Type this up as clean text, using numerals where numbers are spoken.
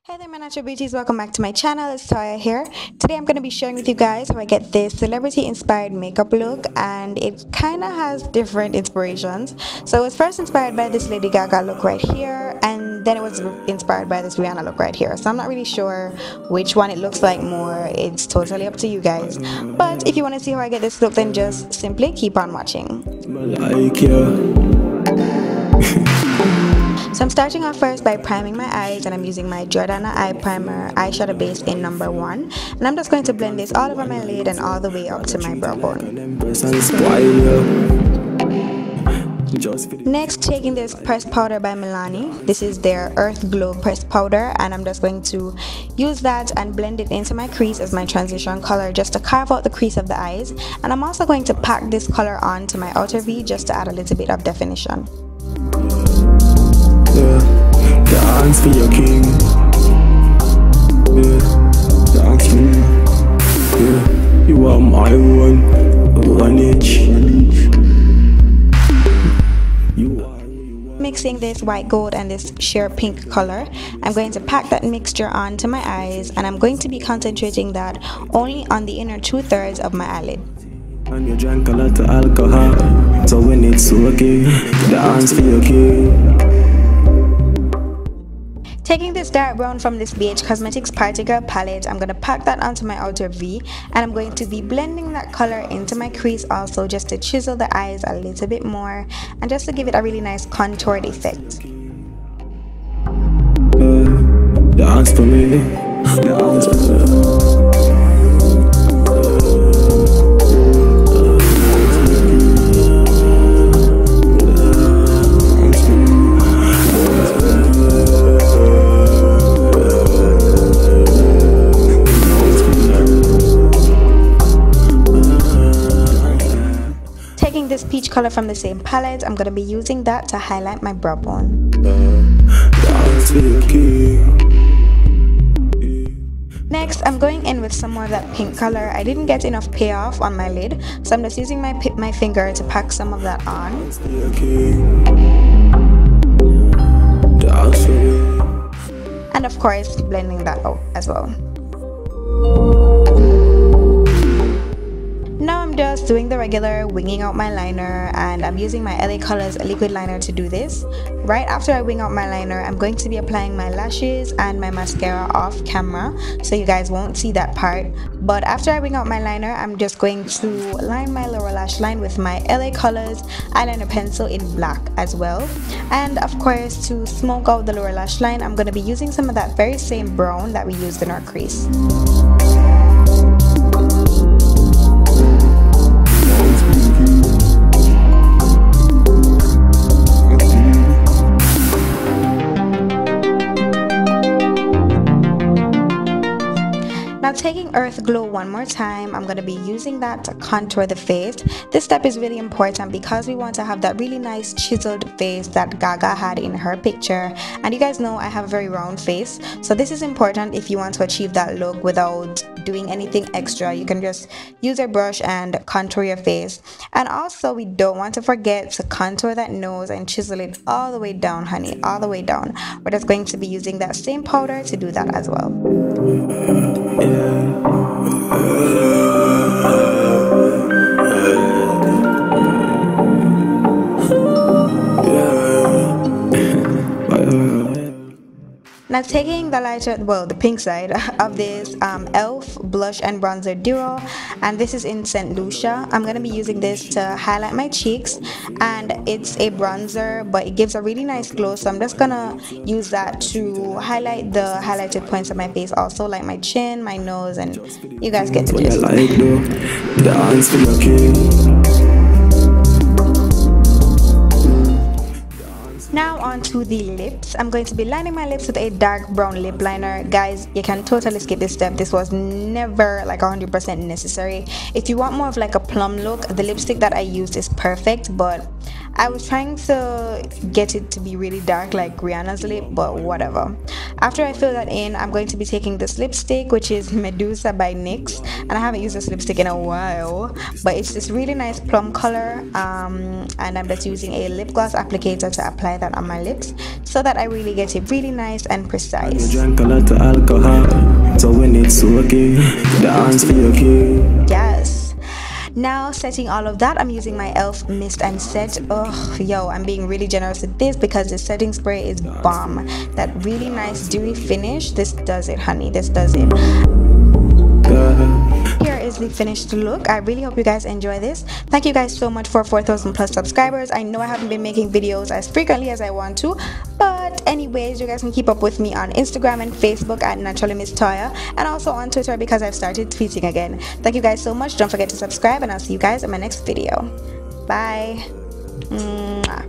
Hey there my natural beauties, welcome back to my channel. It's Toya here. Today I'm going to be sharing with you guys how I get this celebrity inspired makeup look, and it kind of has different inspirations. So it was first inspired by this Lady Gaga look right here, and then it was inspired by this Rihanna look right here. So I'm not really sure which one it looks like more. It's totally up to you guys. But if you want to see how I get this look, then just simply keep on watching. So I'm starting off first by priming my eyes, and I'm using my Jordana Eye Primer eyeshadow base in number 1, and I'm just going to blend this all over my lid and all the way up to my brow bone. Next, taking this pressed powder by Milani. This is their Earth Glow pressed powder, and I'm just going to use that and blend it into my crease as my transition color, just to carve out the crease of the eyes. And I'm also going to pack this color onto my outer V just to add a little bit of definition. Dance for your king. Dance for me. You are my lineage. Mixing this white gold and this sheer pink color, I'm going to pack that mixture onto my eyes, and I'm going to be concentrating that only on the inner 2/3 of my eyelid. And you drank a lot of alcohol, so when it's okay, dance for your king. Taking this dark brown from this BH Cosmetics Party Girl palette, I'm going to pack that onto my outer V, and I'm going to be blending that color into my crease also, just to chisel the eyes a little bit more and just to give it a really nice contoured effect. Dance for me. Dance for me. This peach color from the same palette, I'm going to be using that to highlight my brow bone. Next, I'm going in with some more of that pink color. I didn't get enough payoff on my lid, so I'm just using my finger to pack some of that on. And of course, blending that out as well. Now I'm just doing the regular winging out my liner, and I'm using my LA Colors liquid liner to do this. Right after I wing out my liner, I'm going to be applying my lashes and my mascara off camera, so you guys won't see that part. But after I wing out my liner, I'm just going to line my lower lash line with my LA Colors eyeliner pencil in black as well. And of course, to smoke out the lower lash line, I'm going to be using some of that very same brown that we used in our crease. Now taking Earth Glow one more time, I'm going to be using that to contour the face. This step is really important because we want to have that really nice chiseled face that Gaga had in her picture. And you guys know I have a very round face, so this is important if you want to achieve that look without doing anything extra. You can just use a brush and contour your face. And also, we don't want to forget to contour that nose and chisel it all the way down, honey, all the way down. We're just going to be using that same powder to do that as well. Now taking the lighter, well, the pink side of this e.l.f. blush and bronzer duo, and this is in St. Lucia. I'm going to be using this to highlight my cheeks, and it's a bronzer, but it gives a really nice glow, so I'm just going to use that to highlight the highlighted points of my face also, like my chin, my nose, and you guys get the gist. Now on to the lips. I'm going to be lining my lips with a dark brown lip liner. Guys, you can totally skip this step. This was never like 100% necessary. If you want more of like a plum look, the lipstick that I used is perfect, but I was trying to get it to be really dark like Rihanna's lip, but whatever. After I fill that in, I'm going to be taking this lipstick, which is Medussa by NYX, and I haven't used this lipstick in a while, but it's this really nice plum color, and I'm just using a lip gloss applicator to apply that on my lips so that I really get it really nice and precise. You drank a lot of alcohol, so when it's okay, the hands for your key. Yes. Now setting all of that, I'm using my e.l.f. mist and set. Oh yo, I'm being really generous with this because the setting spray is bomb. That really nice dewy finish, this does it, honey, this does it. Here is the finished look. I really hope you guys enjoy this. Thank you guys so much for 4,000 plus subscribers. I know I haven't been making videos as frequently as I want to, but anyways, you guys can keep up with me on Instagram and Facebook at NaturallyMsToya, and also on Twitter because I've started tweeting again. Thank you guys so much. Don't forget to subscribe, and I'll see you guys in my next video. Bye. Mwah.